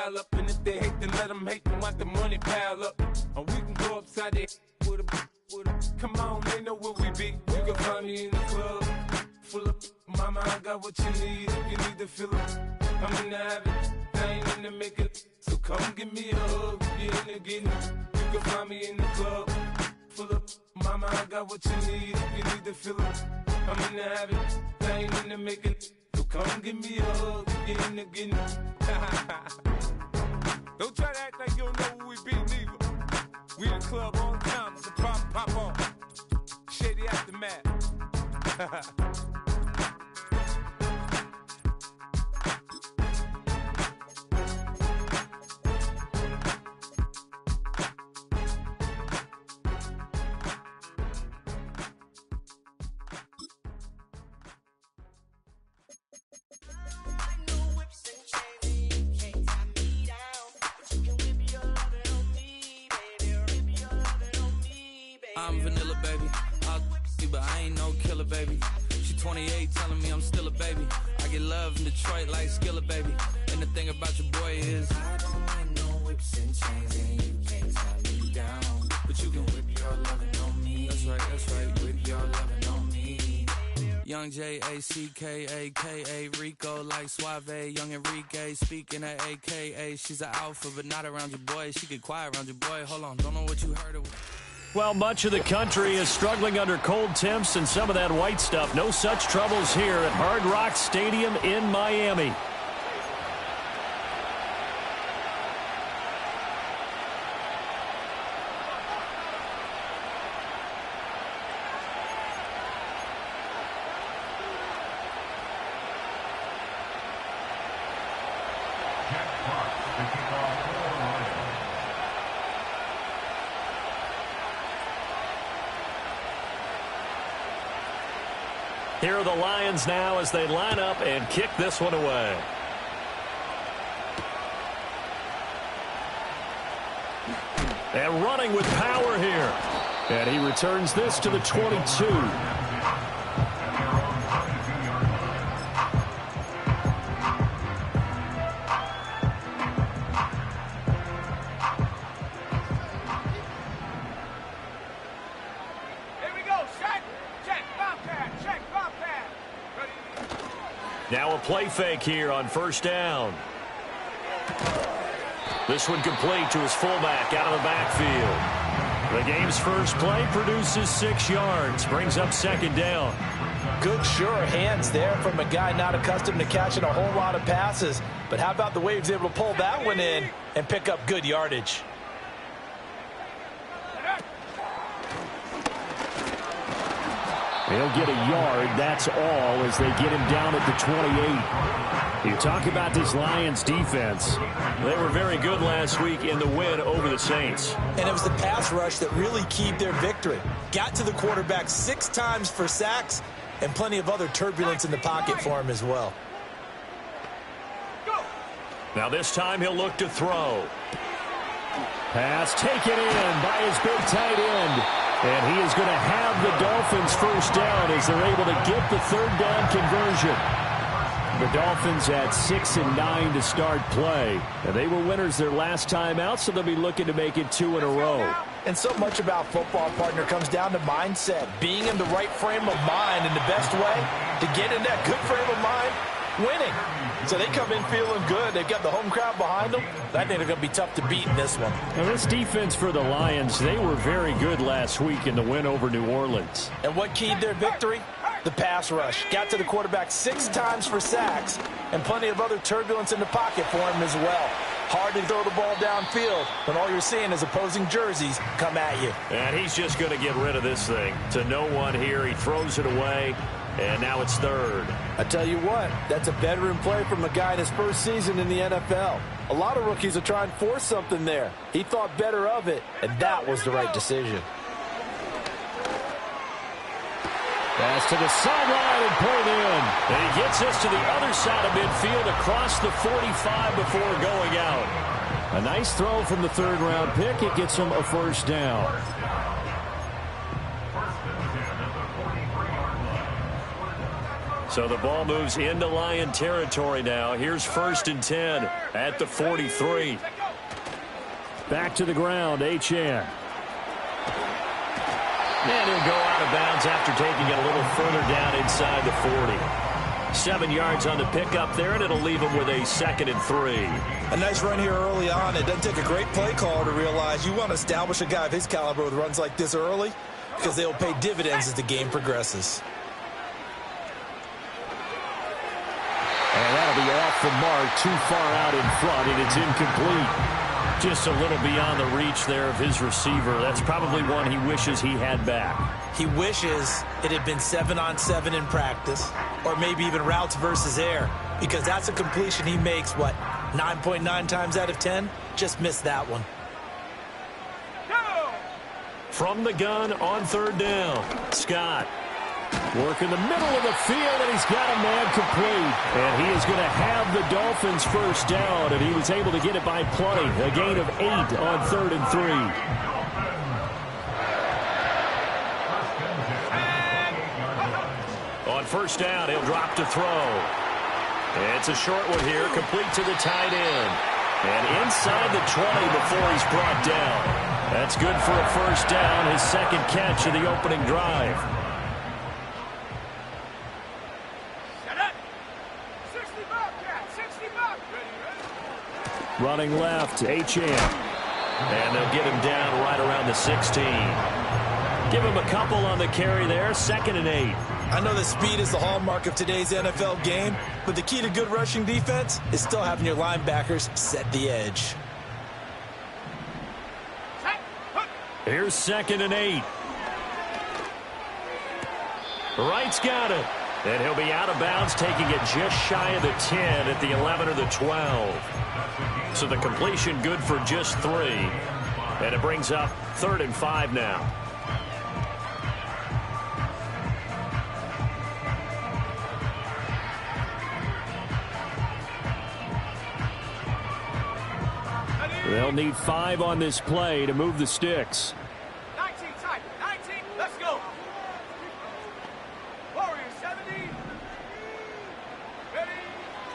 style up. And if they hate, then let them hate, them want the money pile up. Or we can go upside there with a, come on, they know where we be. You can find me in the club, full up. Mama, I got what you need if you need to fill it. I'm in the habit, I ain't in the make it. So come give me a hug, you're in the getting. You can find me in the club, full up. Mama, I got what you need if you need to fill it. I'm in the habit, I ain't in the make it. So come give me a hug, you're in the getting. Don't try to act like you don't know who we be, neither. We in the club all the time, it's a problem, pop on. Shady Aftermath. I'm vanilla, baby. I'll you, but I ain't no killer, baby. She 28, telling me I'm still a baby. I get love in Detroit like Skillet, baby. And the thing about your boy is I don't like no whips and chains, and you can't tie me down. But you can whip your lovin' on me. That's right, whip your lovin' on me. Young J-A-C-K-A-K-A, Rico like Suave, young Enrique, speaking at AKA. She's an alpha, but not around your boy. She get quiet around your boy. Hold on, don't know what you heard of. Well, much of the country is struggling under cold temps and some of that white stuff. No such troubles here at Hard Rock Stadium in Miami. Here are the Lions now as they line up and kick this one away. And running with power here. And he returns this to the 22. Now a play fake here on first down. This one complete to his fullback out of the backfield. The game's first play produces 6 yards, brings up second down. Good, sure hands there from a guy not accustomed to catching a whole lot of passes. But how about the way he was able to pull that one in and pick up good yardage? He'll get a yard, that's all, as they get him down at the 28. You talk about this Lions defense. They were very good last week in the win over the Saints. And it was the pass rush that really keyed their victory. Got to the quarterback 6 times for sacks and plenty of other turbulence in the pocket for him as well. Now this time he'll look to throw. Pass taken in by his big tight end. And he is going to have the Dolphins first down as they're able to get the third down conversion. The Dolphins at 6 and 9 to start play. And they were winners their last time out, so they'll be looking to make it 2 in a row. And so much about football, partner, comes down to mindset. Being in the right frame of mind, and the best way to get in that good frame of mind, winning. So they come in feeling good. They've got the home crowd behind them. I think they're going to be tough to beat in this one. Now this defense for the Lions, they were very good last week in the win over New Orleans. And what keyed their victory? The pass rush. Got to the quarterback 6 times for sacks and plenty of other turbulence in the pocket for him as well. Hard to throw the ball downfield when all you're seeing is opposing jerseys come at you. And he's just going to get rid of this thing. To no one here. He throws it away. And now it's third. I tell you what, that's a bedroom play from a guy in his first season in the NFL. A lot of rookies will try and force something there. He thought better of it, and that was the right decision. Pass to the sideline and pulled in. And he gets us to the other side of midfield across the 45 before going out. A nice throw from the third-round pick. It gets him a first down. So the ball moves into Lion territory now. Here's 1st and 10 at the 43. Back to the ground, Achane. And he'll go out of bounds after taking it a little further down inside the 40. 7 yards on the pickup there, and it'll leave him with a 2nd and 3. A nice run here early on. It doesn't take a great play caller to realize you want to establish a guy of his caliber with runs like this early because they'll pay dividends as the game progresses. And that'll be off the mark, too far out in front, and it's incomplete. Just a little beyond the reach there of his receiver. That's probably one he wishes he had back. He wishes it had been 7-on-7 in practice, or maybe even routes versus air, because that's a completion he makes, 9.9 times out of 10? Just missed that one. From the gun on 3rd down, Scott. Work in the middle of the field, and he's got a man complete. And he is going to have the Dolphins 1st down, and he was able to get it by plenty. A gain of 8 on 3rd and 3. On 1st down, he'll drop to throw. It's a short one here, complete to the tight end. And inside the 20 before he's brought down. That's good for a 1st down, his 2nd catch of the opening drive. Running left, Achane. And they'll get him down right around the 16. Give him a couple on the carry there, 2nd and 8. I know that speed is the hallmark of today's NFL game, but the key to good rushing defense is still having your linebackers set the edge. Here's 2nd and 8. Wright's got it. And he'll be out of bounds, taking it just shy of the 10 at the 11 or the 12. So the completion good for just 3. And it brings up 3rd and 5 now. They'll need 5 on this play to move the sticks. 19 tight. 19. Let's go. Warriors 70. Ready.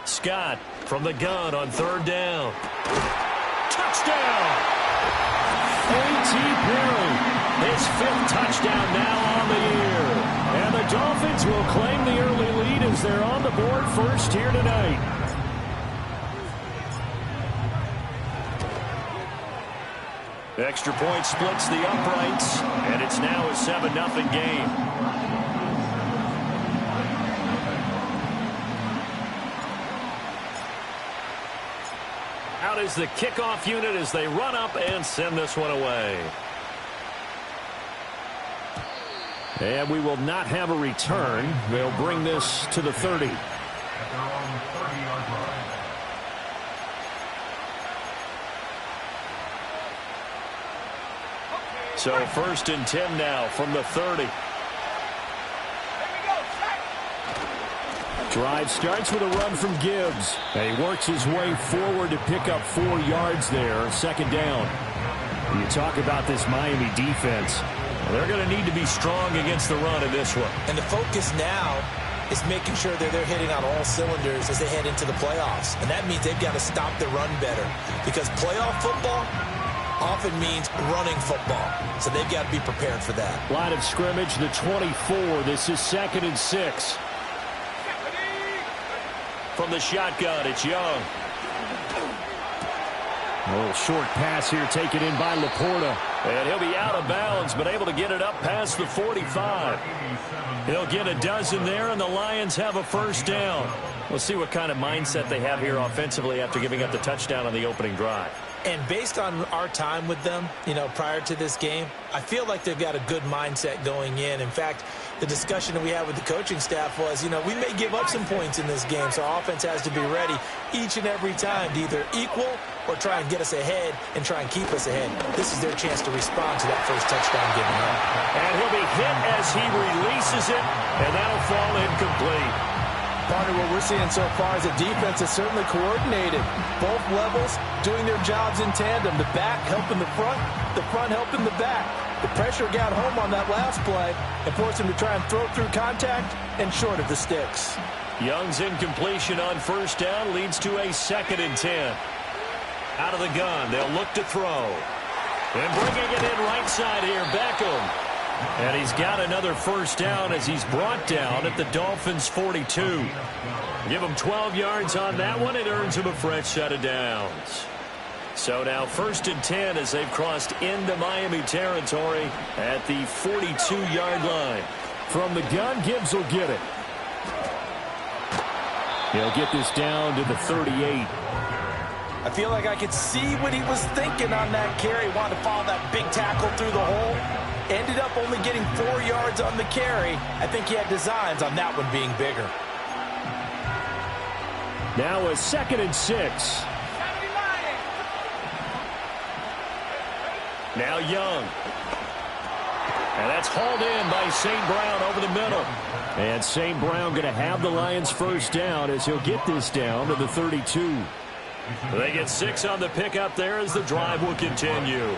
Scott from the gun on 3rd down. Touchdown! A.T. Perry, His 5th touchdown now on the year. and the Dolphins will claim the early lead as they're on the board first here tonight. Extra point splits the uprights, and it's now a 7-0 game. Out is the kickoff unit as they run up and send this one away. And we will not have a return. They'll bring this to the 30. So 1st and 10 now from the 30. Drive starts with a run from Gibbs. And he works his way forward to pick up 4 yards there. 2nd down. You talk about this Miami defense. They're going to need to be strong against the run in this one. And the focus now is making sure that they're hitting on all cylinders as they head into the playoffs. And that means they've got to stop the run better. Because playoff football often means running football. So they've got to be prepared for that. Line of scrimmage, the 24. This is 2nd and 6. From the shotgun, it's Young. A little short pass here taken in by Laporta. And he'll be out of bounds, but able to get it up past the 45. He'll get a dozen there, and the Lions have a 1st down. We'll see what kind of mindset they have here offensively after giving up the touchdown on the opening drive. And based on our time with them, prior to this game, I feel like they've got a good mindset going in. In fact, the discussion that we had with the coaching staff was, we may give up some points in this game, so our offense has to be ready each and every time to either equal or try and get us ahead and try and keep us ahead. This is their chance to respond to that first touchdown given up. And he'll be hit as he releases it, and that'll fall incomplete. Partner, what we're seeing so far is the defense is certainly coordinated. Both levels doing their jobs in tandem. The back helping the front helping the back. The pressure got home on that last play and forced him to try and throw through contact and short of the sticks. Young's incompletion on first down leads to a 2nd and 10. Out of the gun, they'll look to throw. And bringing it in right side here, Beckham. And he's got another first down as he's brought down at the Dolphins' 42. Give him 12 yards on that one. It earns him a fresh set of downs. So now 1st and 10 as they've crossed into Miami territory at the 42-yard line. From the gun, Gibbs will get it. He'll get this down to the 38. I feel like I could see what he was thinking on that carry. Wanted to follow that big tackle through the hole. Ended up only getting 4 yards on the carry. I think he had designs on that one being bigger. Now a 2nd and 6. Now Young. And that's hauled in by St. Brown over the middle. And St. Brown going to have the Lions first down as he'll get this down to the 32. They get 6 on the pickup there as the drive will continue.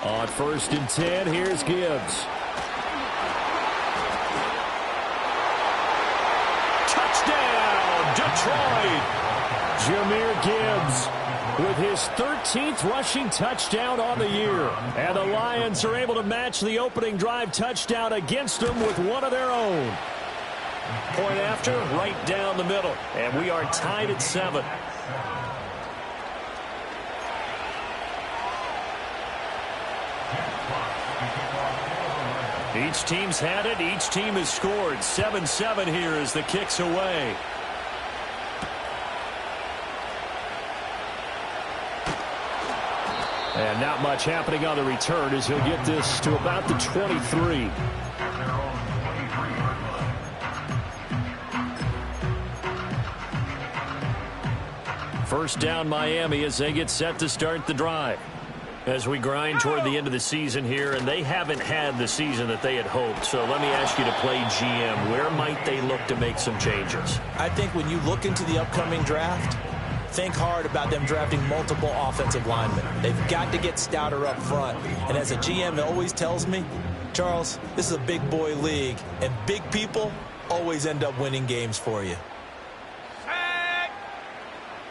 On 1st and 10, here's Gibbs. Touchdown, Detroit! Jahmyr Gibbs with his 13th rushing touchdown on the year. And the Lions are able to match the opening drive touchdown against them with one of their own. Point after, right down the middle. And we are tied at 7. Each team's had it. Each team has scored. 7-7 here as the kick's away. And not much happening on the return as he'll get this to about the 23. First down Miami as they get set to start the drive. As we grind toward the end of the season here, and they haven't had the season that they had hoped. So let me ask you to play GM. Where might they look to make some changes? I think when you look into the upcoming draft, think hard about them drafting multiple offensive linemen. They've got to get stouter up front. And as a GM always tells me, Charles, this is a big boy league, and big people always end up winning games for you.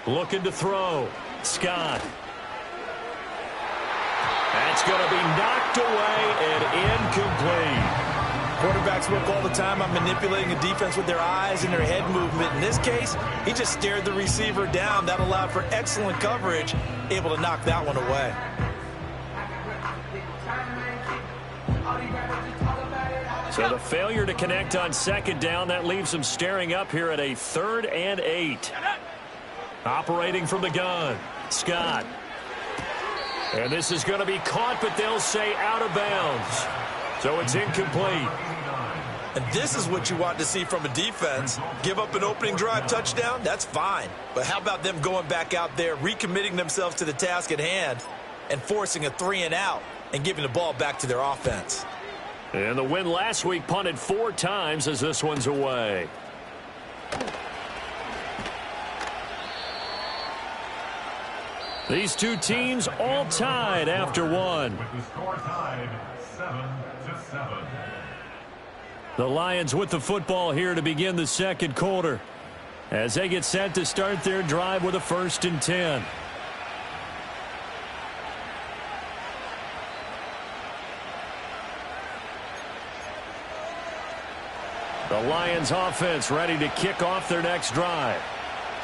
Looking to throw. Scott. That's going to be knocked away and incomplete. Quarterbacks work all the time on manipulating a defense with their eyes and their head movement. In this case, he just stared the receiver down. That allowed for excellent coverage, able to knock that one away. So the failure to connect on 2nd down, that leaves him staring up here at a 3rd and 8. Operating from the gun, Scott. And this is going to be caught, but they'll say out of bounds. So it's incomplete. And this is what you want to see from a defense. Give up an opening drive touchdown, that's fine. But how about them going back out there, recommitting themselves to the task at hand, and forcing a 3 and out and giving the ball back to their offense. And the win last week punted 4 times as this one's away. These two teams all tied after one. The Lions with the football here to begin the 2nd quarter as they get set to start their drive with a 1st and 10. The Lions offense ready to kick off their next drive.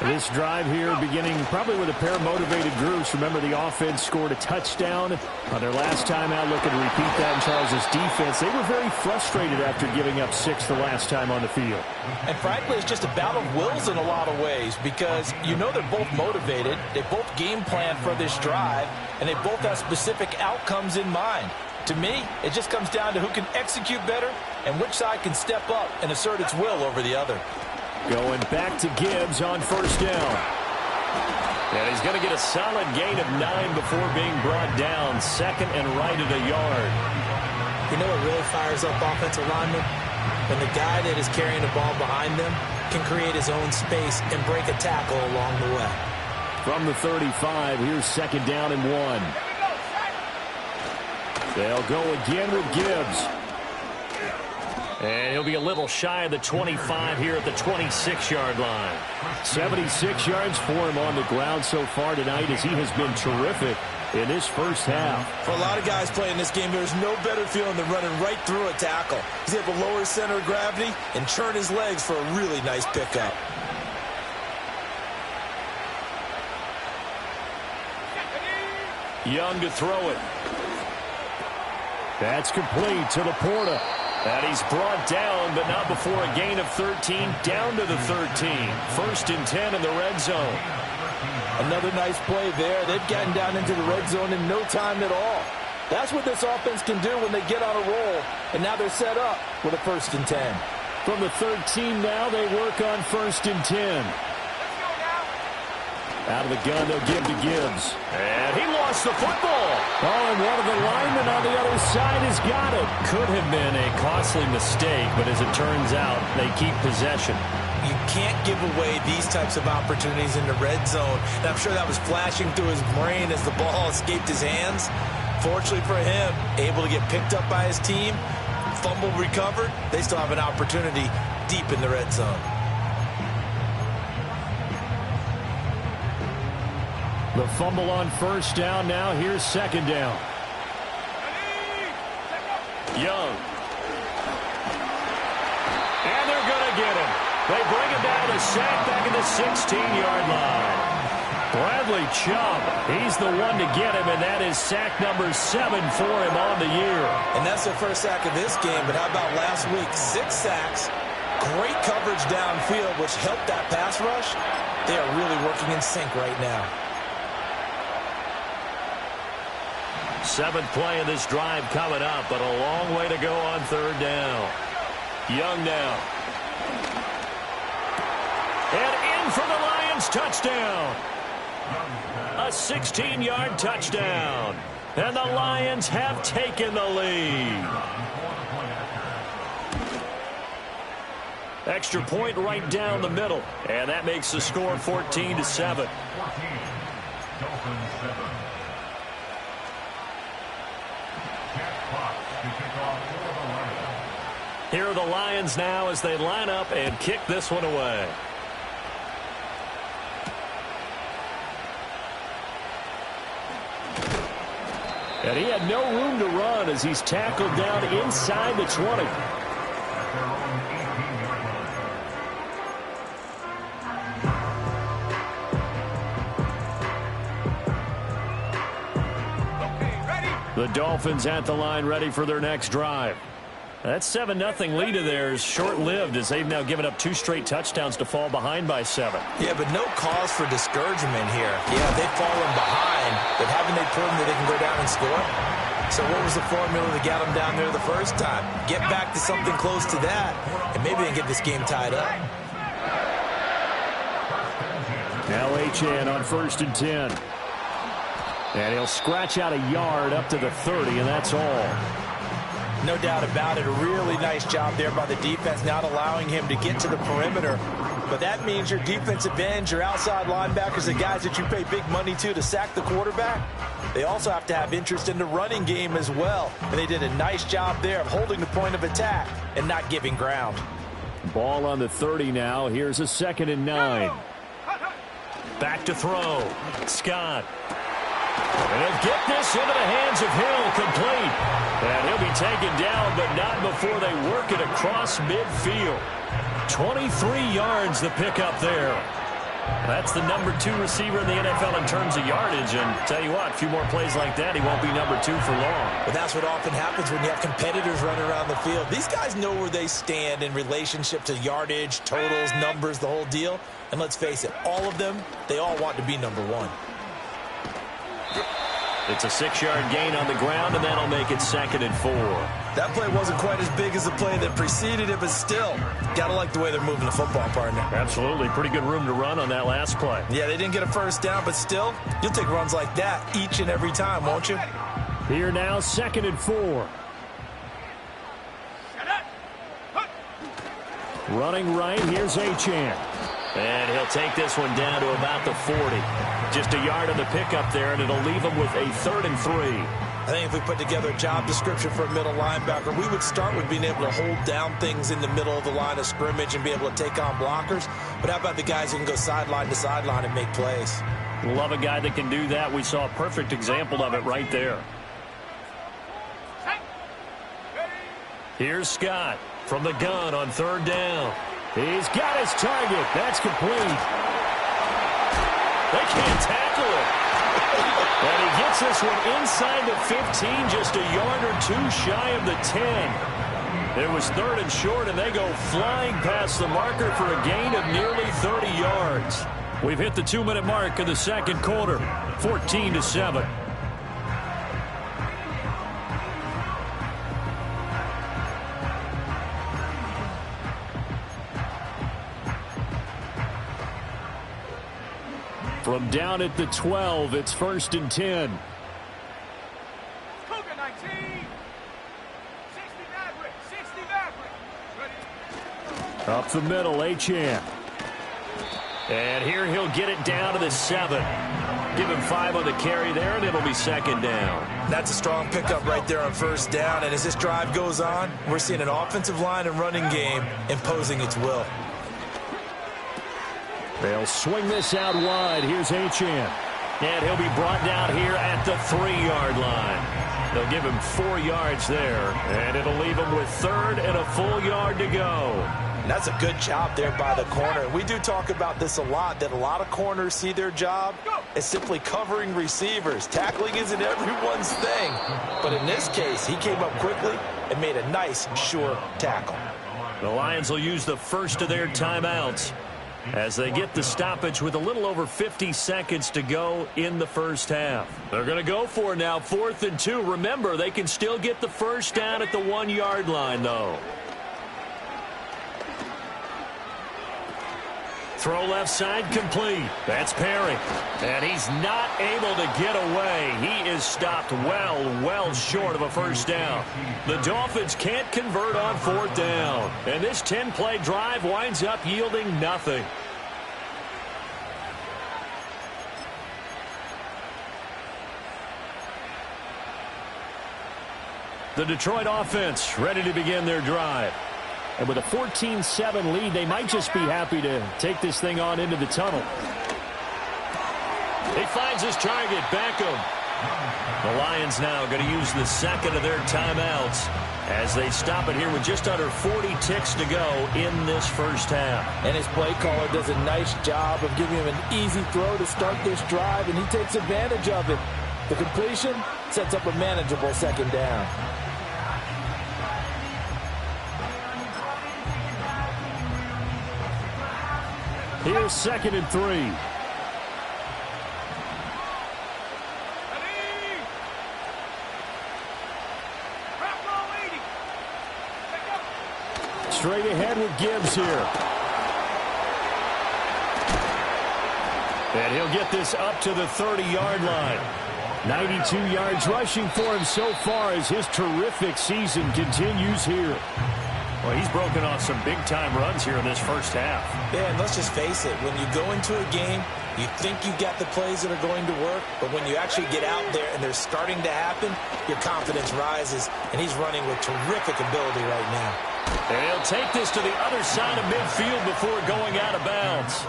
This drive here beginning probably with a pair of motivated groups. Remember, the offense scored a touchdown on their last time out. Looking to repeat that in Charles's defense. They were very frustrated after giving up 6 the last time on the field. And frankly, it's just a battle of wills in a lot of ways because you know they're both motivated. They both game plan for this drive, and they both have specific outcomes in mind. To me, it just comes down to who can execute better and which side can step up and assert its will over the other. Going back to Gibbs on 1st down. And he's going to get a solid gain of 9 before being brought down. 2nd and right at a yard. You know what really fires up offensive linemen? When the guy that is carrying the ball behind them can create his own space and break a tackle along the way. From the 35, here's 2nd down and 1. They'll go again with Gibbs. And he'll be a little shy of the 25 here at the 26-yard line. 76 yards for him on the ground so far tonight as he has been terrific in this first half. For a lot of guys playing this game, there's no better feeling than running right through a tackle. He's able to lower his center of gravity and churn his legs for a really nice pickup. Young to throw it. That's complete to Laporta. And he's brought down, but not before a gain of 13, down to the 13. 1st and 10 in the red zone. Another nice play there. They've gotten down into the red zone in no time at all. That's what this offense can do when they get on a roll. And now they're set up with a 1st and 10. From the 13 now, they work on 1st and 10. Out of the gun, they'll give to Gibbs. And he lost the football. Oh, and one of the linemen on the other side has got it. Could have been a costly mistake, but as it turns out, they keep possession. You can't give away these types of opportunities in the red zone. And I'm sure that was flashing through his brain as the ball escaped his hands. Fortunately for him, able to get picked up by his team, fumble recovered. They still have an opportunity deep in the red zone. The fumble on 1st down. Now here's 2nd down. Young. And they're going to get him. They bring him down, a sack back at the 16-yard line. Bradley Chubb, he's the one to get him, and that is sack number 7 for him on the year. And that's the first sack of this game, but how about last week? 6 sacks, great coverage downfield, which helped that pass rush. They are really working in sync right now. 7th play of this drive coming up, but a long way to go on 3rd down. Young now. And in for the Lions, touchdown. A 16-yard touchdown. And the Lions have taken the lead. Extra point right down the middle. And that makes the score 14-7. Here are the Lions now as they line up and kick this one away. And he had no room to run as he's tackled down inside the 20. The Dolphins at the line ready for their next drive. That 7-0 lead of theirs short-lived as they've now given up 2 straight touchdowns to fall behind by 7. Yeah, but no cause for discouragement here. Yeah, they've fallen behind, but haven't they proven that they can go down and score? So what was the formula that got them down there the first time? Get back to something close to that, and maybe they can get this game tied up. Now Achane on 1st and 10. And he'll scratch out a yard up to the 30, and that's all. No doubt about it. A really nice job there by the defense, not allowing him to get to the perimeter. But that means your defensive ends, your outside linebackers, the guys that you pay big money to sack the quarterback, they also have to have interest in the running game as well. And they did a nice job there of holding the point of attack and not giving ground. Ball on the 30 now. Here's a 2nd and 9. Back to throw. Scott. And he'll get this into the hands of Hill, complete. And he'll be taken down, but not before they work it across midfield. 23 yards the pickup there. That's the number 2 receiver in the NFL in terms of yardage. And tell you what, a few more plays like that, he won't be number 2 for long. But that's what often happens when you have competitors running around the field. These guys know where they stand in relationship to yardage, totals, numbers, the whole deal. And let's face it, all of them, they all want to be number 1. It's a 6-yard gain on the ground, and that'll make it 2nd and 4. That play wasn't quite as big as the play that preceded it, but still, gotta like the way they're moving the football, partner. Absolutely. Pretty good room to run on that last play. Yeah, they didn't get a first down, but still, you'll take runs like that each and every time, won't you? Here now, 2nd and 4. Running right, here's Achane. And he'll take this one down to about the 40. Just a yard on the pickup there, and it'll leave him with a 3rd and 3. I think if we put together a job description for a middle linebacker, we would start with being able to hold down things in the middle of the line of scrimmage and be able to take on blockers. But how about the guys who can go sideline to sideline and make plays? Love a guy that can do that. We saw a perfect example of it right there. Here's Scott from the gun on third down. He's got his target. That's complete. They can't tackle it. And he gets this one inside the 15, just a yard or two shy of the 10. It was third and short, and they go flying past the marker for a gain of nearly 30 yards. We've hit the 2-minute mark in the second quarter, 14-7. From down at the 12, it's 1st and 10. Cougar 19. 60 Maverick. 60 Maverick. Ready? Up the middle, Achane. And here he'll get it down to the 7. Give him 5 on the carry there, and it'll be second down. That's a strong pickup right there on first down. And as this drive goes on, we're seeing an offensive line and running game imposing its will. They'll swing this out wide. Here's Achane. And he'll be brought down here at the 3-yard line. They'll give him 4 yards there, and it'll leave him with third and a full yard to go. And that's a good job there by the corner. We do talk about this a lot, that a lot of corners see their job as simply covering receivers. Tackling isn't everyone's thing. But in this case, he came up quickly and made a nice, sure tackle. The Lions will use the first of their timeouts as they get the stoppage with a little over 50 seconds to go in the first half. They're going to go for it now, 4th and 2. Remember, they can still get the first down at the 1-yard line, though. Throw left side complete. That's Perry. And he's not able to get away. He is stopped well short of a first down. The Dolphins can't convert on 4th down. And this 10-play drive winds up yielding nothing. The Detroit offense ready to begin their drive. And with a 14-7 lead, they might just be happy to take this thing on into the tunnel. He finds his target, Beckham. The Lions now going to use the second of their timeouts as they stop it here with just under 40 ticks to go in this first half. And his play caller does a nice job of giving him an easy throw to start this drive, and he takes advantage of it. The completion sets up a manageable second down. Here's 2nd and 3. Straight ahead with Gibbs here. And he'll get this up to the 30-yard line. 92 yards rushing for him so far as his terrific season continues here. Well, he's broken off some big-time runs here in this first half. Yeah, and let's just face it. When you go into a game, you think you've got the plays that are going to work, but when you actually get out there and they're starting to happen, your confidence rises, and he's running with terrific ability right now. And he'll take this to the other side of midfield before going out of bounds.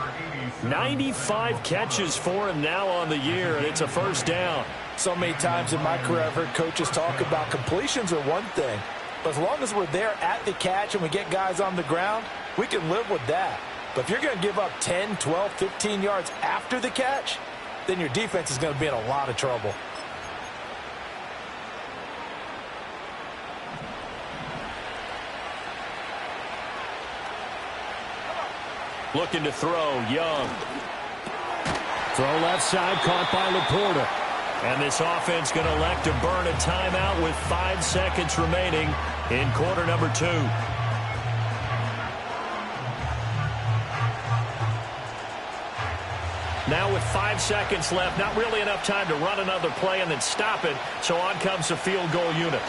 95 catches for him now on the year, and it's a first down. So many times in my career, I've heard coaches talk about completions are one thing. But as long as we're there at the catch and we get guys on the ground, we can live with that. But if you're going to give up 10, 12, 15 yards after the catch, then your defense is going to be in a lot of trouble. Looking to throw, Young. Throw left side, caught by Laporta. And this offense going to elect to burn a timeout with 5 seconds remaining in quarter number 2. Now with 5 seconds left, not really enough time to run another play and then stop it. So on comes the field goal unit.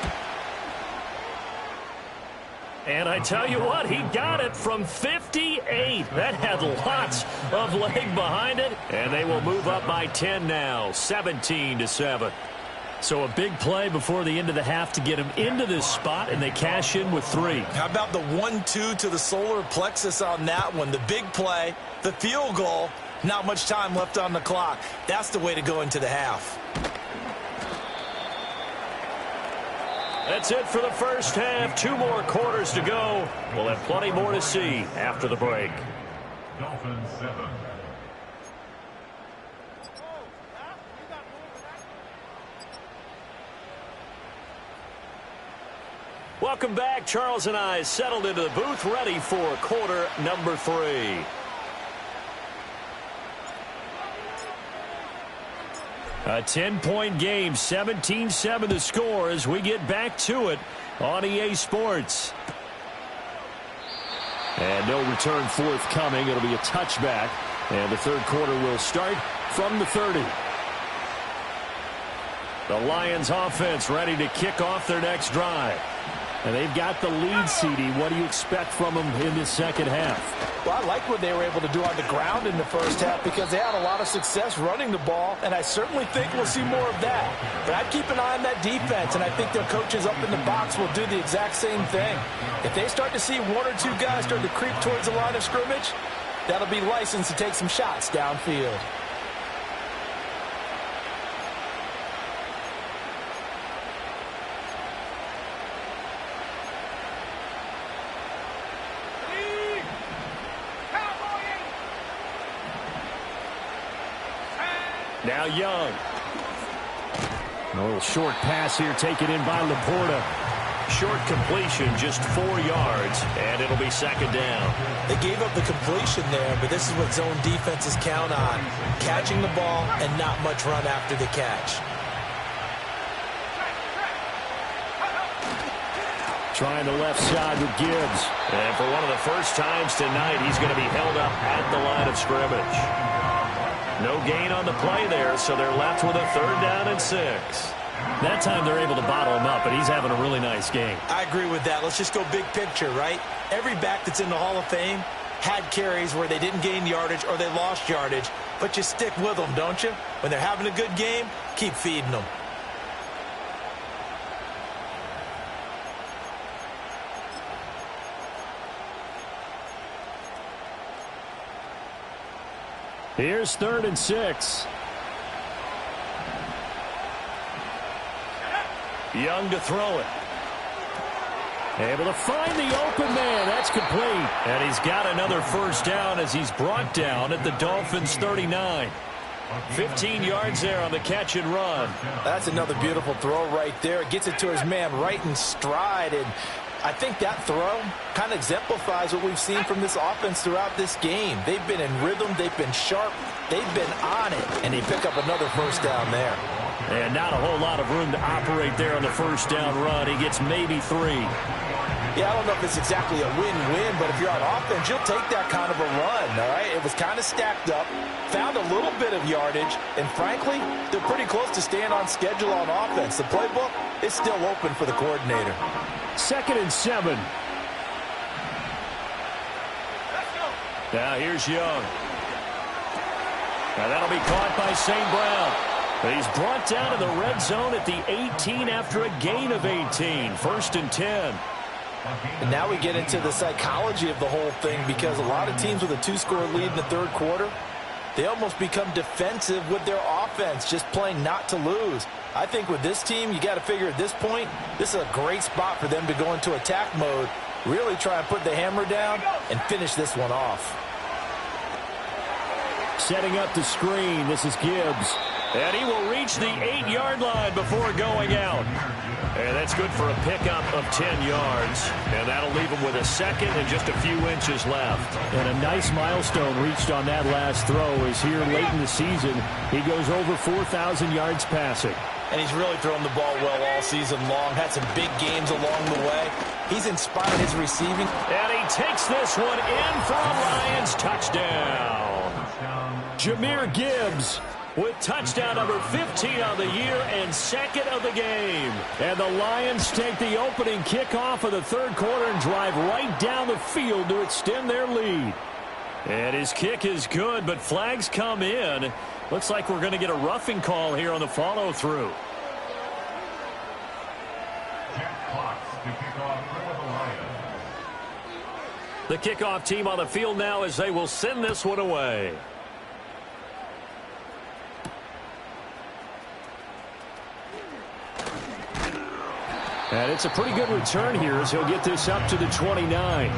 And I tell you what, he got it from 58. That had lots of leg behind it. And they will move up by 10 now, 17-7. So a big play before the end of the half to get him into this spot, and they cash in with 3. How about the 1-2 to the solar plexus on that one? The big play, the field goal, not much time left on the clock. That's the way to go into the half. That's it for the first half. 2 more quarters to go. We'll have plenty more to see after the break. Dolphins 7. Welcome back. Charles and I settled into the booth, ready for quarter number 3. A 10-point game, 17-7 the score as we get back to it on EA Sports. And no return forthcoming. It'll be a touchback. And the third quarter will start from the 30. The Lions offense ready to kick off their next drive. And they've got the lead, CD. What do you expect from them in this second half? Well, I like what they were able to do on the ground in the first half because they had a lot of success running the ball, and I certainly think we'll see more of that. But I'd keep an eye on that defense, and I think their coaches up in the box will do the exact same thing. If they start to see 1 or 2 guys start to creep towards the line of scrimmage, that'll be licensed to take some shots downfield. Now Young. A little short pass here taken in by Laporta. Short completion, just 4 yards, and it'll be second down. They gave up the completion there, but this is what zone defenses count on. Catching the ball and not much run after the catch. Trying the left side with Gibbs. And for one of the first times tonight, he's going to be held up at the line of scrimmage. No gain on the play there, so they're left with a 3rd down and 6. That time they're able to bottle him up, but he's having a really nice game. I agree with that. Let's just go big picture, right? Every back that's in the Hall of Fame had carries where they didn't gain yardage or they lost yardage, but you stick with them, don't you? When they're having a good game, keep feeding them. Here's 3rd and 6. Young to throw it. Able to find the open man. That's complete. And he's got another first down as he's brought down at the Dolphins' 39. 15 yards there on the catch and run. That's another beautiful throw right there. Gets it to his man right in stride. And I think that throw kind of exemplifies what we've seen from this offense throughout this game. They've been in rhythm. They've been sharp. They've been on it. And they pick up another first down there. And not a whole lot of room to operate there on the first down run. He gets maybe 3. Yeah, I don't know if it's exactly a win-win, but if you're on offense, you'll take that kind of a run, all right? It was kind of stacked up, found a little bit of yardage, and frankly, they're pretty close to staying on schedule on offense. The playbook is still open for the coordinator. 2nd and 7. Now here's Young. Now that'll be caught by St. Brown. But he's brought down in the red zone at the 18 after a gain of 18. 1st and 10. And now we get into the psychology of the whole thing because a lot of teams with a 2-score lead in the 3rd quarter, they almost become defensive with their offense, just playing not to lose. I think with this team, you got to figure at this point, this is a great spot for them to go into attack mode, really try and put the hammer down and finish this one off. Setting up the screen, this is Gibbs. And he will reach the 8-yard line before going out. And that's good for a pickup of 10 yards. And that'll leave him with a 2nd and just a few inches left. And a nice milestone reached on that last throw is here late in the season. He goes over 4,000 yards passing. And he's really thrown the ball well all season long. Had some big games along the way. He's inspired his receiving. And he takes this one in for a Lions touchdown. Jahmyr Gibbs with touchdown number 15 on the year and 2nd of the game. And the Lions take the opening kickoff of the 3rd quarter and drive right down the field to extend their lead. And his kick is good, but flags come in. Looks like we're going to get a roughing call here on the follow-through. The kickoff team on the field now as they will send this one away. And it's a pretty good return here as he'll get this up to the 29.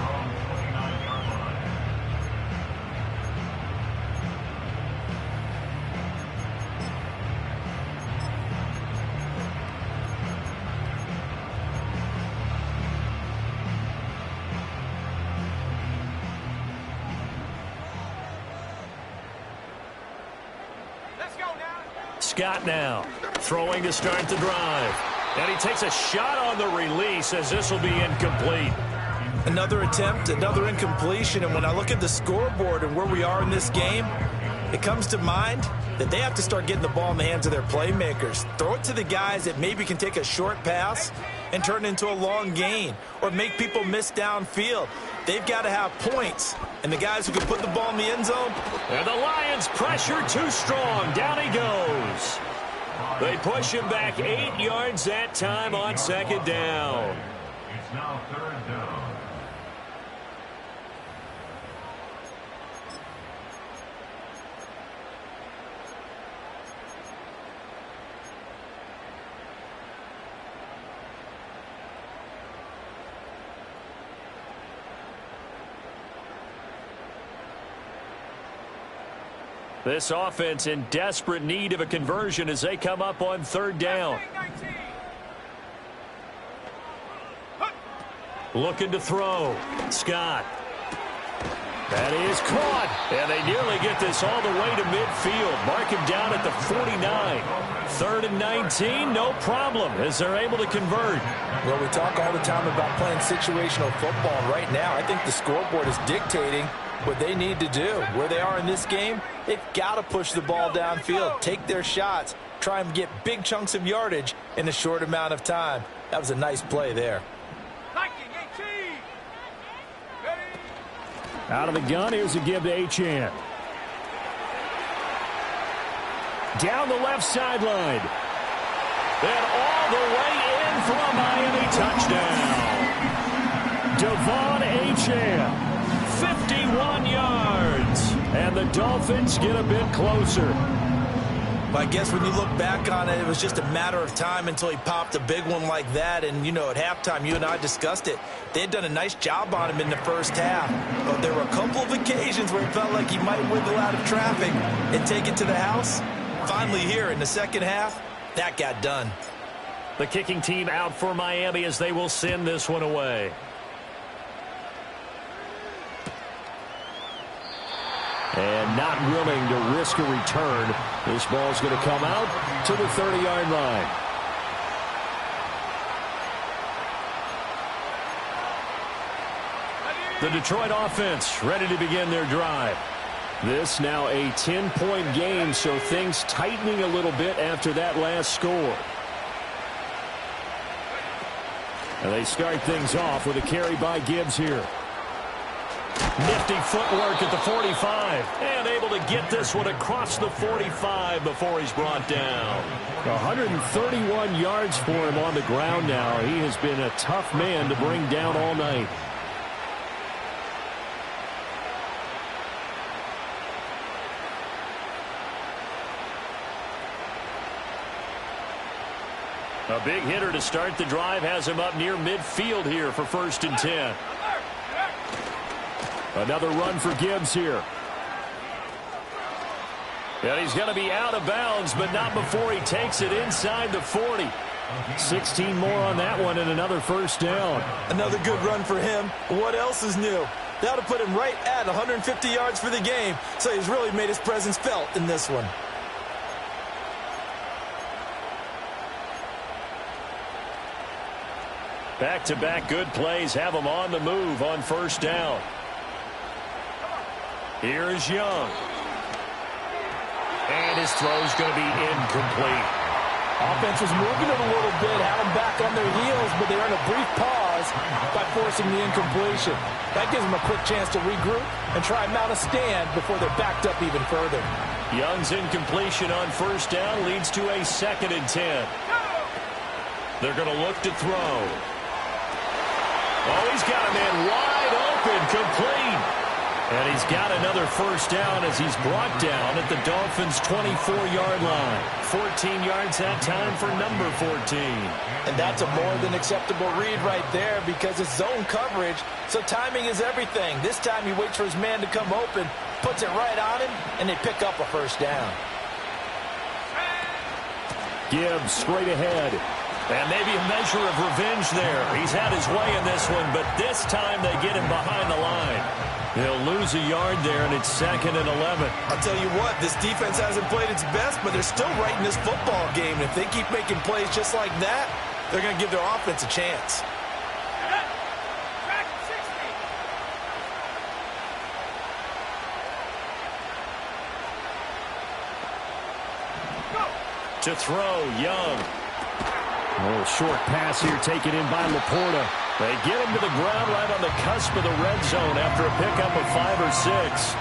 Scott now throwing to start the drive. And he takes a shot on the release as this will be incomplete. Another attempt, another incompletion. And when I look at the scoreboard and where we are in this game, it comes to mind that they have to start getting the ball in the hands of their playmakers. Throw it to the guys that maybe can take a short pass and turn it into a long gain or make people miss downfield. They've got to have points. And the guys who can put the ball in the end zone. And the Lions pressure too strong. Down he goes. They push him back 8 yards that time on second down. It's now third down. This offense in desperate need of a conversion as they come up on third down. Looking to throw. Scott. That is caught. And they nearly get this all the way to midfield. Mark him down at the 49. 3rd and 19, no problem as they're able to convert. Well, we talk all the time about playing situational football. Right now, I think the scoreboard is dictating what they need to do. Where they are in this game, they've got to push the ball downfield, take their shots, try and get big chunks of yardage in a short amount of time. That was a nice play there. Out of the gun, here's a give to Achane. Down the left sideline. And all the way in for a Miami touchdown. Devon Achane. 51 yards. And the Dolphins get a bit closer. Well, I guess when you look back on it, it was just a matter of time until he popped a big one like that. And, you know, at halftime, you and I discussed it. They had done a nice job on him in the first half. But there were a couple of occasions where it felt like he might wiggle out of traffic and take it to the house. Finally here in the second half, that got done. The kicking team out for Miami as they will send this one away. And not willing to risk a return. This ball's going to come out to the 30-yard line. The Detroit offense ready to begin their drive. This now a 10-point game, so things tightening a little bit after that last score. And they start things off with a carry by Gibbs here. Nifty footwork at the 45. And able to get this one across the 45 before he's brought down. 131 yards for him on the ground now. He has been a tough man to bring down all night. A big hitter to start the drive has him up near midfield here for 1st and 10. Another run for Gibbs here. And he's going to be out of bounds, but not before he takes it inside the 40. 16 more on that one and another 1st down. Another good run for him. What else is new? That'll put him right at 150 yards for the game, so he's really made his presence felt in this one. Back-to-back good plays have him on the move on 1st down. Here's Young. And his throw's going to be incomplete. Offense was moving it a little bit, had them back on their heels, but they earned a brief pause by forcing the incompletion. That gives them a quick chance to regroup and try and mount a stand before they're backed up even further. Young's incompletion on 1st down leads to a 2nd and 10. They're going to look to throw. Oh, he's got a man wide open. open, complete. And he's got another first down as he's brought down at the Dolphins' 24-yard line. 14 yards that time for number 14. And that's a more than acceptable read right there because it's zone coverage, so timing is everything. This time he waits for his man to come open, puts it right on him, and they pick up a first down. Gibbs straight ahead. And maybe a measure of revenge there. He's had his way in this one, but this time they get him behind the line. He'll lose a yard there, and it's 2nd and 11. I'll tell you what, this defense hasn't played its best, but they're still right in this football game. And if they keep making plays just like that, they're going to give their offense a chance. To throw, Young. A little short pass here taken in by Laporta. They get him to the ground right on the cusp of the red zone after a pickup of 5 or 6.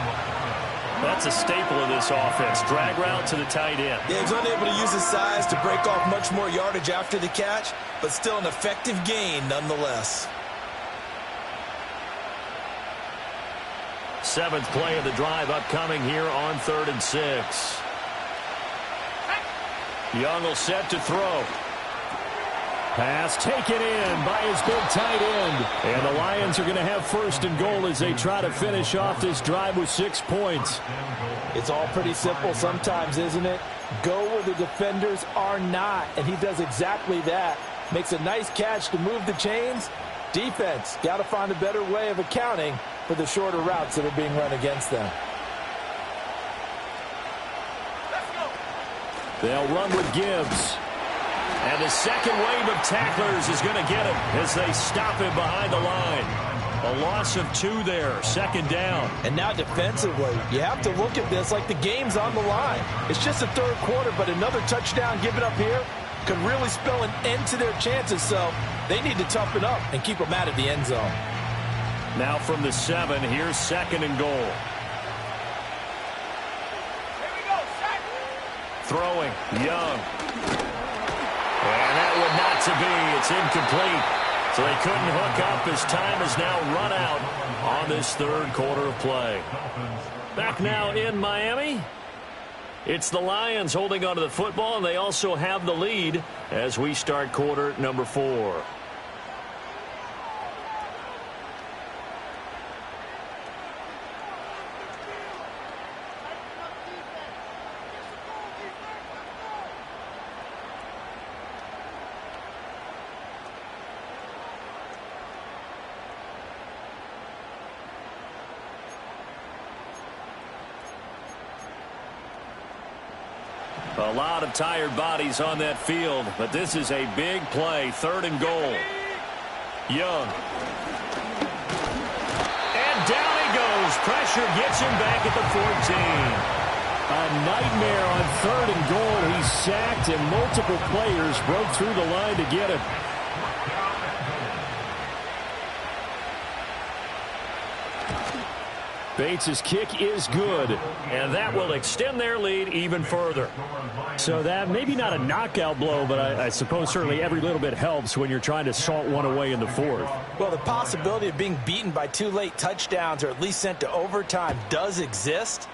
That's a staple of this offense. Drag route to the tight end. Yeah, he's unable to use his size to break off much more yardage after the catch, but still an effective gain nonetheless. 7th play of the drive upcoming here on 3rd and 6. Young will set to throw. Pass taken in by his big tight end. And the Lions are going to have 1st and goal as they try to finish off this drive with 6 points. It's all pretty simple sometimes, isn't it? Go where the defenders are not, and he does exactly that. Makes a nice catch to move the chains. Defense, got to find a better way of accounting for the shorter routes that are being run against them. They'll run with Gibbs. And the second wave of tacklers is going to get him as they stop him behind the line. A loss of 2 there, 2nd down. And now defensively, you have to look at this like the game's on the line. It's just the 3rd quarter, but another touchdown given up here could really spell an end to their chances. So they need to toughen up and keep them out of the end zone. Now from the 7, here's 2nd and goal. Throwing, Young. And that would not to be. It's incomplete. So they couldn't hook up as time has now run out on this 3rd quarter of play. Back now in Miami. It's the Lions holding onto the football, and they also have the lead as we start quarter number 4. A lot of tired bodies on that field, but this is a big play. 3rd and goal. Young. And down he goes. Pressure gets him back at the 14. A nightmare on 3rd and goal. He's sacked, and multiple players broke through the line to get him. Bates' kick is good, and that will extend their lead even further. So that maybe not a knockout blow, but I suppose certainly every little bit helps when you're trying to salt one away in the 4th. Well, the possibility of being beaten by 2 late touchdowns or at least sent to overtime does exist,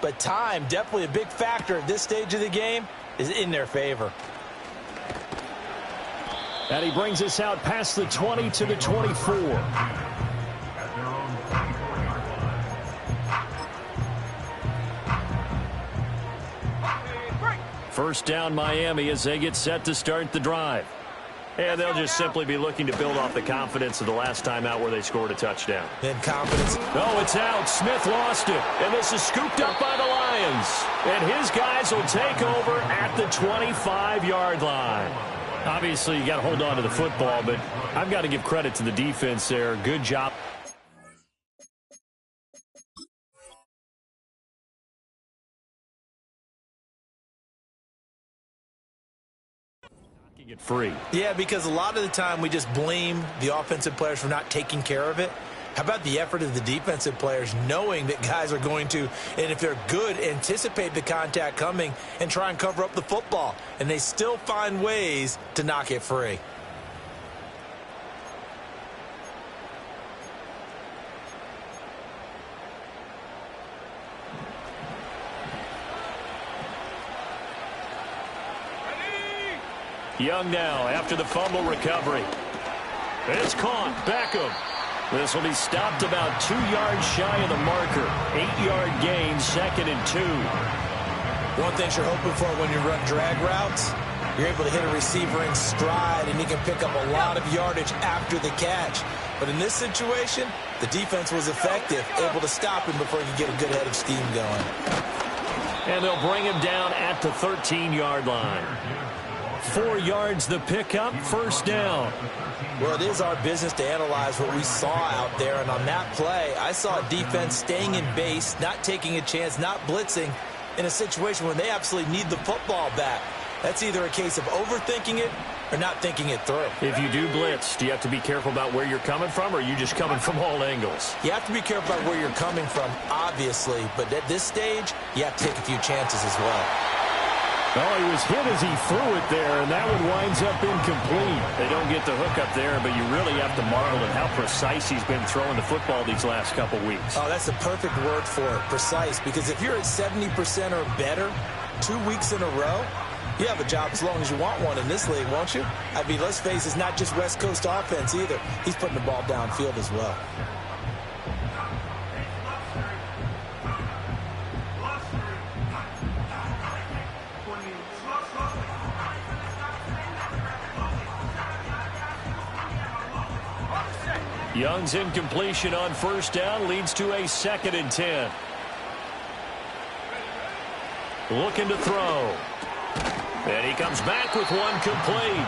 but time, definitely a big factor at this stage of the game, is in their favor. And he brings us out past the 20 to the 24. First down Miami as they get set to start the drive. And they'll just simply be looking to build off the confidence of the last time out where they scored a touchdown. And confidence. No, it's out. Smith lost it. And this is scooped up by the Lions. And his guys will take over at the 25-yard line. Obviously, you got to hold on to the football, but I've got to give credit to the defense there. Good job. It free. Yeah, because a lot of the time we just blame the offensive players for not taking care of it. How about the effort of the defensive players knowing that guys are going to, and if they're good, anticipate the contact coming and try and cover up the football, and they still find ways to knock it free. Young now after the fumble recovery. It's caught. Beckham. This will be stopped about 2 yards shy of the marker. 8-yard gain, 2nd and 2. One thing you're hoping for when you run drag routes, you're able to hit a receiver in stride, and he can pick up a lot of yardage after the catch. But in this situation, the defense was effective, able to stop him before he could get a good head of steam going. And they'll bring him down at the 13-yard line. 4 yards the pickup, 1st down. Well, it is our business to analyze what we saw out there, and on that play, I saw a defense staying in base, not taking a chance, not blitzing, in a situation where they absolutely need the football back. That's either a case of overthinking it or not thinking it through. If you do blitz, do you have to be careful about where you're coming from, or are you just coming from all angles? You have to be careful about where you're coming from, obviously, but at this stage, you have to take a few chances as well. Oh, he was hit as he threw it there, and that one winds up incomplete. They don't get the hook up there, but you really have to marvel at how precise he's been throwing the football these last couple weeks. Oh, that's the perfect word for it, precise, because if you're at 70% or better 2 weeks in a row, you have a job as long as you want one in this league, won't you? I mean, let's face it, it's not just West Coast offense either. He's putting the ball downfield as well. Young's incompletion on 1st down leads to a 2nd and 10. Looking to throw. And he comes back with one complete.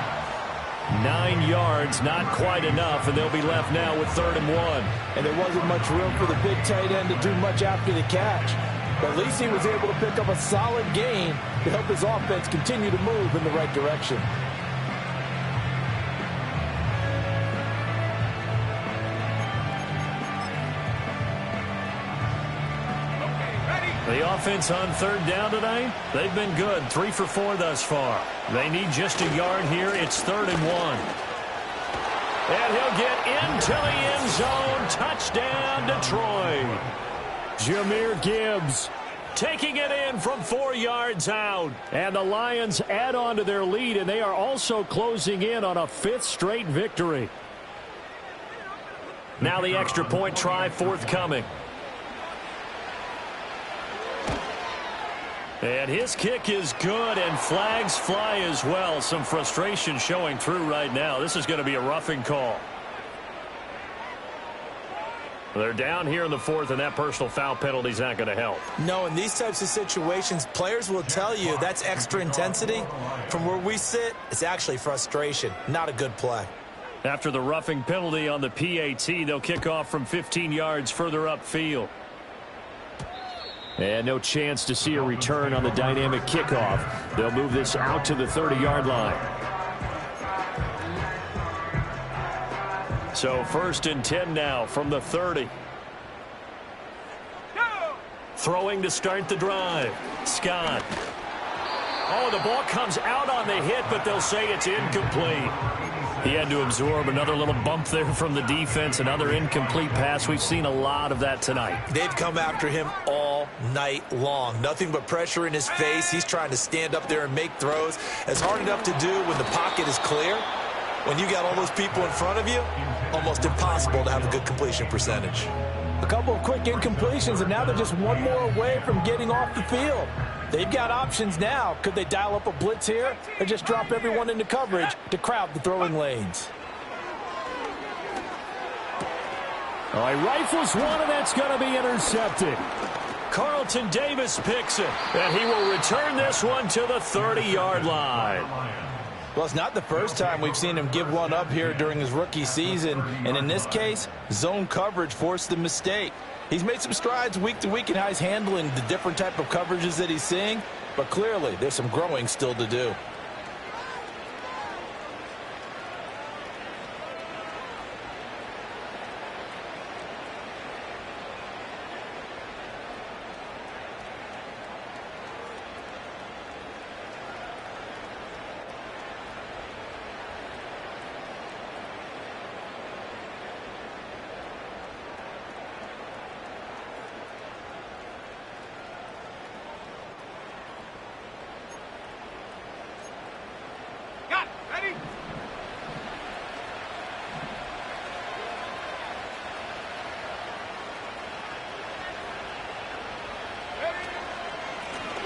9 yards, not quite enough, and they'll be left now with 3rd and 1. And there wasn't much room for the big tight end to do much after the catch. But at least he was able to pick up a solid gain to help his offense continue to move in the right direction. The offense on 3rd down tonight, they've been good. 3 for 4 thus far. They need just a yard here. It's 3rd and 1. And he'll get into the end zone. Touchdown, Detroit. Jahmyr Gibbs taking it in from 4 yards out. And the Lions add on to their lead, and they are also closing in on a 5th straight victory. Now the extra point try forthcoming. And his kick is good, and flags fly as well. Some frustration showing through right now. This is going to be a roughing call. They're down here in the 4th, and that personal foul penalty is not going to help. No, in these types of situations, players will tell you that's extra intensity. From where we sit, it's actually frustration. Not a good play. After the roughing penalty on the PAT, they'll kick off from 15 yards further upfield. And no chance to see a return on the dynamic kickoff. They'll move this out to the 30-yard line. So 1st and 10 now from the 30. Throwing to start the drive. Scott. Oh, the ball comes out on the hit, but they'll say it's incomplete. He had to absorb another little bump there from the defense, another incomplete pass. We've seen a lot of that tonight. They've come after him all night long. Nothing but pressure in his face. He's trying to stand up there and make throws. It's hard enough to do when the pocket is clear. When you got all those people in front of you, almost impossible to have a good completion percentage. A couple of quick incompletions, and now they're just one more away from getting off the field. They've got options now. Could they dial up a blitz here or just drop everyone into coverage to crowd the throwing lanes? All right, rifles one, and that's going to be intercepted. Carlton Davis picks it, and he will return this one to the 30-yard line. Well, it's not the first time we've seen him give one up here during his rookie season, and in this case, zone coverage forced the mistake. He's made some strides week to week in how he's handling the different type of coverages that he's seeing, but clearly there's some growing still to do.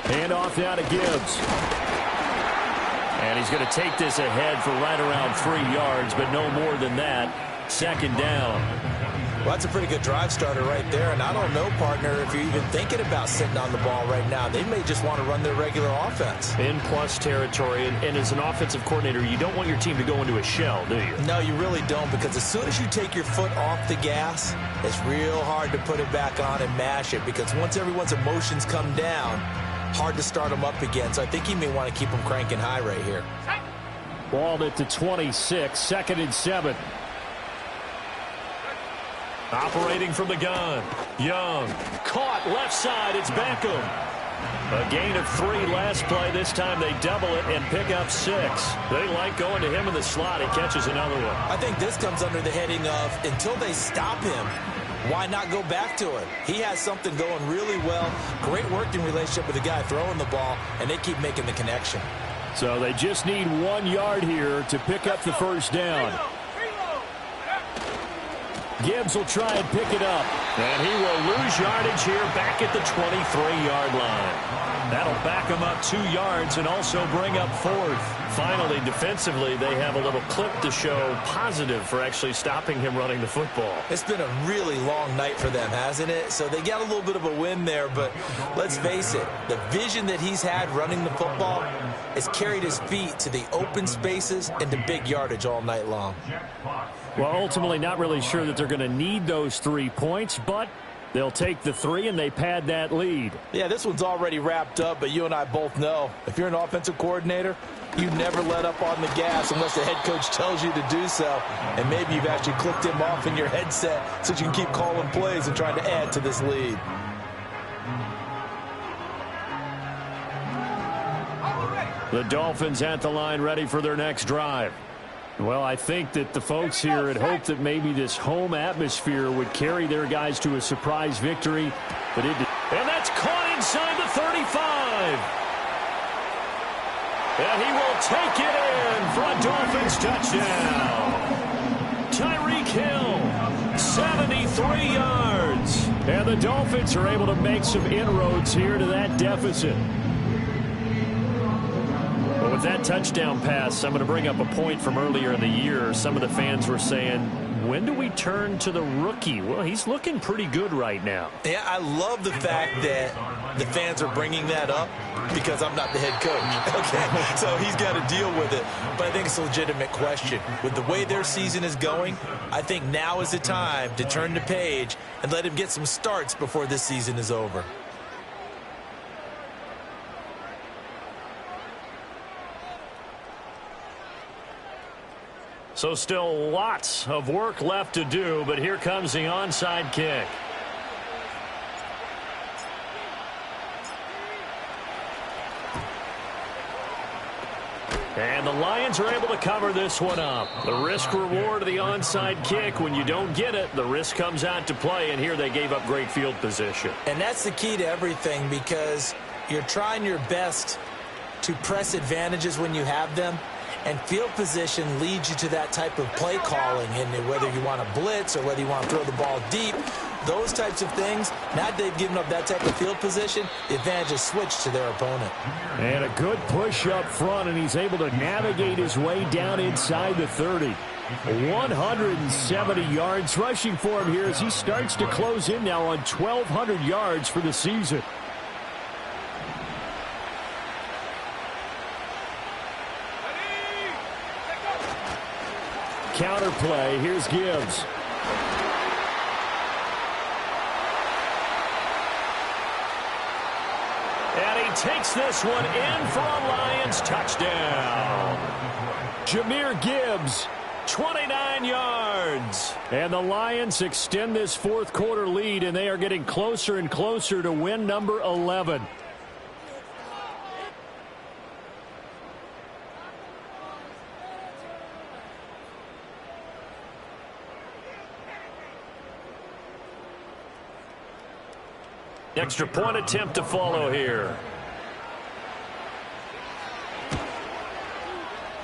Hand off now to Gibbs. And he's going to take this ahead for right around 3 yards, but no more than that. Second down. Well, that's a pretty good drive starter right there, and I don't know, partner, if you're even thinking about sitting on the ball right now. They may just want to run their regular offense. In plus territory, and as an offensive coordinator, you don't want your team to go into a shell, do you? No, you really don't, because as soon as you take your foot off the gas, it's real hard to put it back on and mash it, because once everyone's emotions come down, hard to start them up again. So I think he may want to keep them cranking high right here. Balled it to 26, 2nd and 7. Operating from the gun. Young. Caught left side. It's Beckham. A gain of 3 last play. This time they double it and pick up 6. They like going to him in the slot. He catches another one. I think this comes under the heading of until they stop him, why not go back to him? He has something going really well. Great working relationship with the guy throwing the ball, and they keep making the connection. So they just need 1 yard here to pick up the first down. Gibbs will try and pick it up. And he will lose yardage here back at the 23-yard line. That'll back him up 2 yards and also bring up 4th. Finally, defensively, they have a little clip to show positive for actually stopping him running the football. It's been a really long night for them, hasn't it? So they got a little bit of a win there, but let's face it, the vision that he's had running the football has carried his feet to the open spaces and to big yardage all night long. Well, ultimately not really sure that they're going to need those 3 points, but they'll take the 3 and they pad that lead. Yeah, this one's already wrapped up, but you and I both know if you're an offensive coordinator, you never let up on the gas unless the head coach tells you to do so. And maybe you've actually clicked him off in your headset so you can keep calling plays and trying to add to this lead. The Dolphins at the line ready for their next drive. Well, I think that the folks here had hoped that maybe this home atmosphere would carry their guys to a surprise victory, but it did. And that's caught inside the 35. And he will take it in for a Dolphins touchdown. Tyreek Hill, 73 yards. And the Dolphins are able to make some inroads here to that deficit. But with that touchdown pass, I'm going to bring up a point from earlier in the year. Some of the fans were saying, when do we turn to the rookie? Well, he's looking pretty good right now. Yeah, I love the fact that the fans are bringing that up because I'm not the head coach. Okay, so he's got to deal with it. But I think it's a legitimate question. With the way their season is going, I think now is the time to turn the page and let him get some starts before this season is over. So still lots of work left to do, but here comes the onside kick. And the Lions are able to cover this one up. The risk-reward of the onside kick, when you don't get it, the risk comes out to play, and here they gave up great field position. And that's the key to everything, because you're trying your best to press advantages when you have them. And field position leads you to that type of play calling, and whether you want to blitz or whether you want to throw the ball deep, those types of things, now that they've given up that type of field position, the advantage is switched to their opponent. And a good push up front, and he's able to navigate his way down inside the 30. 170 yards rushing for him here as he starts to close in now on 1,200 yards for the season. Counter play. Here's Gibbs. And he takes this one in for a Lions touchdown. Jahmyr Gibbs, 29 yards. And the Lions extend this fourth quarter lead, and they are getting closer and closer to win number 11. Extra point attempt to follow here.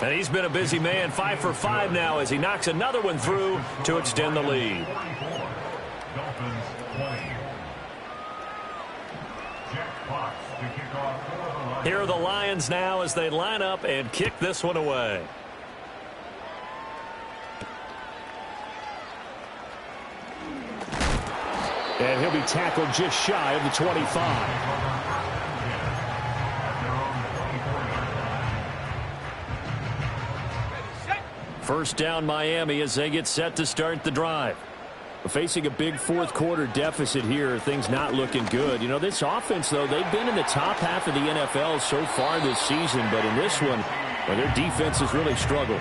And he's been a busy man, 5 for 5 now as he knocks another one through to extend the lead. Dolphins 20. Jack Fox to kick Here are the Lions now as they line up and kick this one away. And he'll be tackled just shy of the 25. First down Miami as they get set to start the drive. Facing a big fourth quarter deficit here, things not looking good. You know, this offense, though, they've been in the top half of the NFL so far this season, but in this one, well, their defense has really struggled.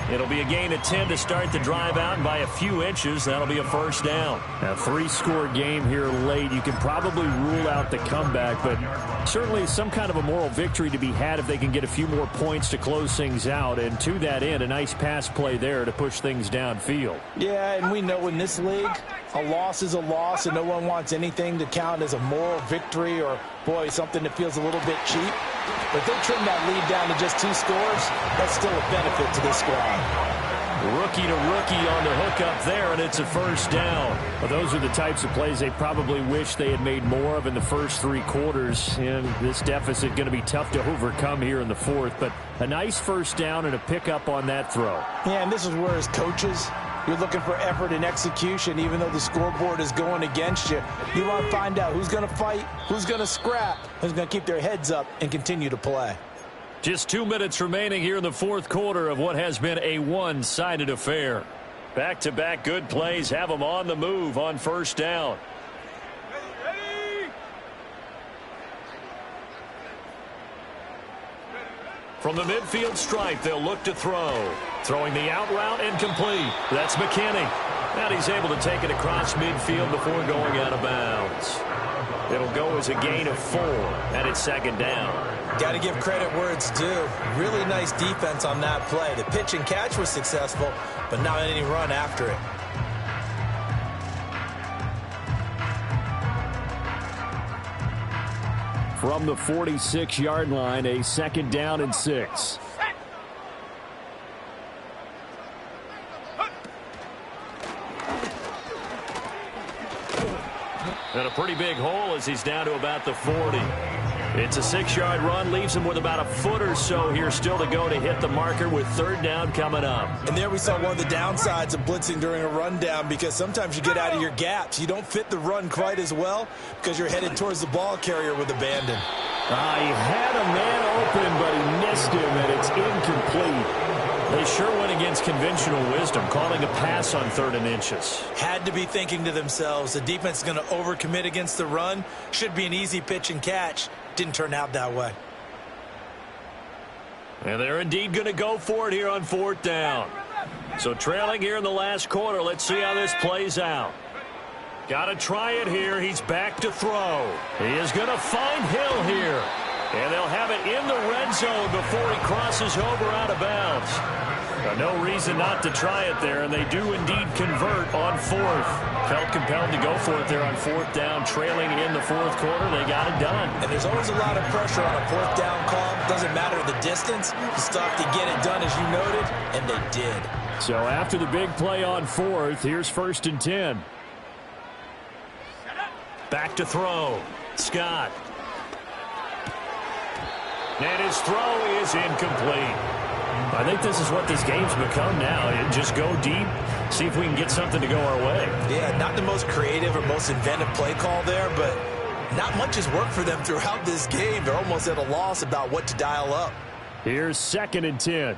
It'll be a gain of 10 to start the drive out, and by a few inches, that'll be a first down. A 3-score game here late. You can probably rule out the comeback, but certainly some kind of a moral victory to be had if they can get a few more points to close things out. And to that end, a nice pass play there to push things downfield. Yeah, and we know in this league, a loss is a loss, and no one wants anything to count as a moral victory or, boy, something that feels a little bit cheap. But they trim that lead down to just 2 scores. That's still a benefit to this squad. Rookie to rookie on the hook up there, and it's a first down. Well, those are the types of plays they probably wish they had made more of in the first 3 quarters. And this deficit going to be tough to overcome here in the fourth. But a nice first down and a pickup on that throw. Yeah, and this is where, as coaches, you're looking for effort and execution, even though the scoreboard is going against you. You want to find out who's going to fight, who's going to scrap, who's going to keep their heads up and continue to play. Just 2 minutes remaining here in the fourth quarter of what has been a one-sided affair. Back-to-back good plays have them on the move on first down. From the midfield stripe, they'll look to throw. Throwing the out route incomplete. That's McKinney. And he's able to take it across midfield before going out of bounds. It'll go as a gain of 4, and it's second down. Got to give credit where it's due. Really nice defense on that play. The pitch and catch was successful, but not any run after it. From the 46-yard line, a second down and 6. And a pretty big hole as he's down to about the 40. It's a 6-yard run, leaves him with about a foot or so here still to go to hit the marker with third down coming up. And there we saw one of the downsides of blitzing during a rundown, because sometimes you get out of your gaps. You don't fit the run quite as well because you're headed towards the ball carrier with abandon. He had a man open, but he missed him, and it's incomplete. They sure went against conventional wisdom, calling a pass on 3rd and inches. Had to be thinking to themselves, the defense is going to overcommit against the run. Should be an easy pitch and catch. Didn't turn out that way. And they're indeed going to go for it here on 4th down. So trailing here in the last quarter, let's see how this plays out. Got to try it here. He's back to throw. He is going to find Hill here. And they'll have it in the red zone before he crosses over out of bounds. No reason not to try it there, and they do indeed convert on 4th. Felt compelled to go for it there on 4th down, trailing in the 4th quarter. They got it done. And there's always a lot of pressure on a 4th down call. Doesn't matter the distance. You still have to get it done, as you noted, and they did. So after the big play on 4th, here's 1st and 10. Back to throw. Scott. And his throw is incomplete. I think this is what this game's become now. Just go deep, see if we can get something to go our way. Yeah, not the most creative or most inventive play call there, but not much has worked for them throughout this game. They're almost at a loss about what to dial up. Here's 2nd and 10.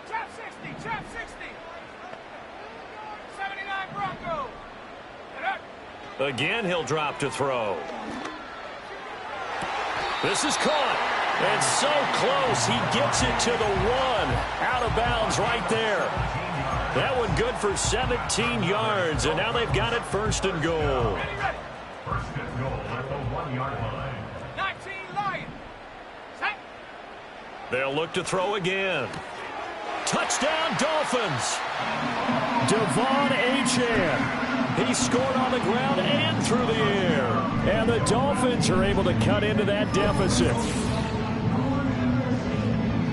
Trap 60, trap 60. 79 Bronco. Again, he'll drop to throw. This is caught. And so close, he gets it to the 1. Out of bounds right there. That one good for 17 yards, and now they've got it 1st and goal. First and goal at the 1-yard line. 19 Lions. Set. They'll look to throw again. Touchdown, Dolphins. Devon Achane. He scored on the ground and through the air. And the Dolphins are able to cut into that deficit.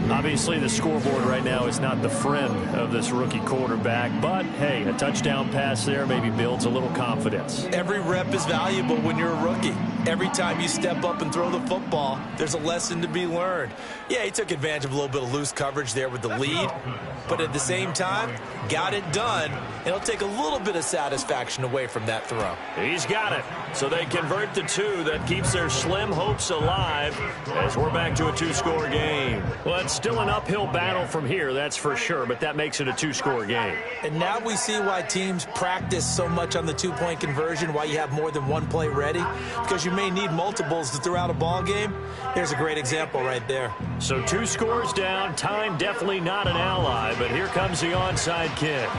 Obviously, the scoreboard right now is not the friend of this rookie quarterback. But, hey, a touchdown pass there maybe builds a little confidence. Every rep is valuable when you're a rookie. Every time you step up and throw the football, there's a lesson to be learned. Yeah, he took advantage of a little bit of loose coverage there with the lead, but at the same time, got it done. It'll take a little bit of satisfaction away from that throw. He's got it. So they convert the 2. That keeps their slim hopes alive as we're back to a 2-score game. Well, it's still an uphill battle from here, that's for sure, but that makes it a 2-score game. And now we see why teams practice so much on the 2-point conversion, why you have more than one play ready, because you may need multiples to throw out a ball game. There's a great example right there. So 2 scores down, time definitely not an ally, but here comes the onside kick.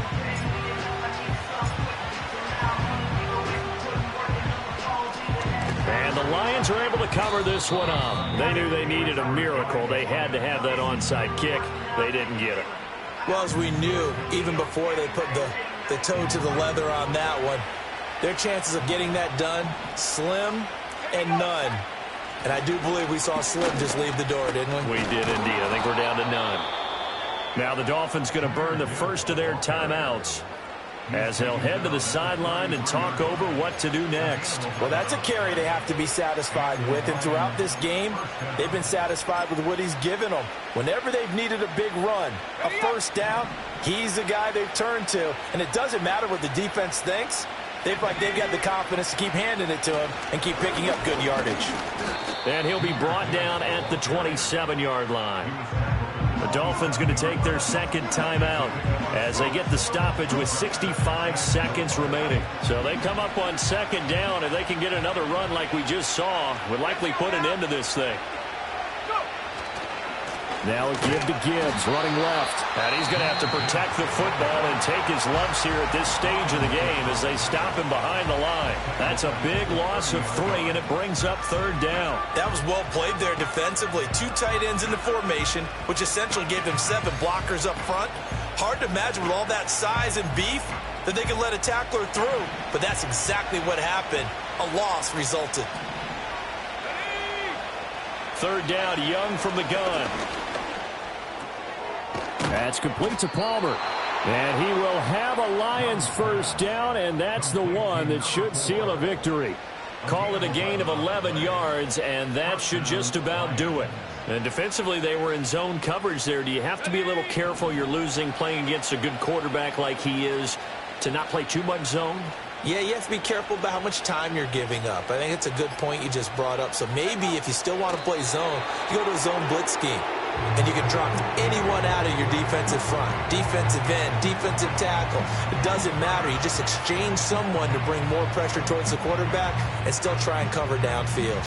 And the Lions are able to cover this one up. They knew they needed a miracle. They had to have that onside kick. They didn't get it. Well, as we knew, even before they put the toe to the leather on that one, their chances of getting that done, slim and none. And I do believe we saw Slim just leave the door, didn't we? We did indeed. I think we're down to none. Now the Dolphins going to burn the first of their timeouts as they'll head to the sideline and talk over what to do next. Well, that's a carry they have to be satisfied with, and throughout this game, they've been satisfied with what he's given them. Whenever they've needed a big run, a first down, he's the guy they've turned to, and it doesn't matter what the defense thinks. They've got the confidence to keep handing it to him and keep picking up good yardage. And he'll be brought down at the 27-yard line. The Dolphins going to take their second timeout as they get the stoppage with 65 seconds remaining. So they come up on second down, and they can get another run like we just saw. Would likely put an end to this thing. Now a give to Gibbs, running left. And he's going to have to protect the football and take his lumps here at this stage of the game as they stop him behind the line. That's a big loss of 3, and it brings up third down. That was well played there defensively. 2 tight ends in the formation, which essentially gave them 7 blockers up front. Hard to imagine with all that size and beef that they could let a tackler through. But that's exactly what happened. A loss resulted. Third down, Young from the gun. That's complete to Palmer. And he will have a Lions first down, and that's the one that should seal a victory. Call it a gain of 11 yards, and that should just about do it. And defensively, they were in zone coverage there. Do you have to be a little careful? You're losing playing against a good quarterback like he is to not play too much zone? Yeah, you have to be careful about how much time you're giving up. I think it's a good point you just brought up. So maybe if you still want to play zone, you go to a zone blitz scheme. And you can drop anyone out of your defensive front. Defensive end, defensive tackle. It doesn't matter. You just exchange someone to bring more pressure towards the quarterback and still try and cover downfield.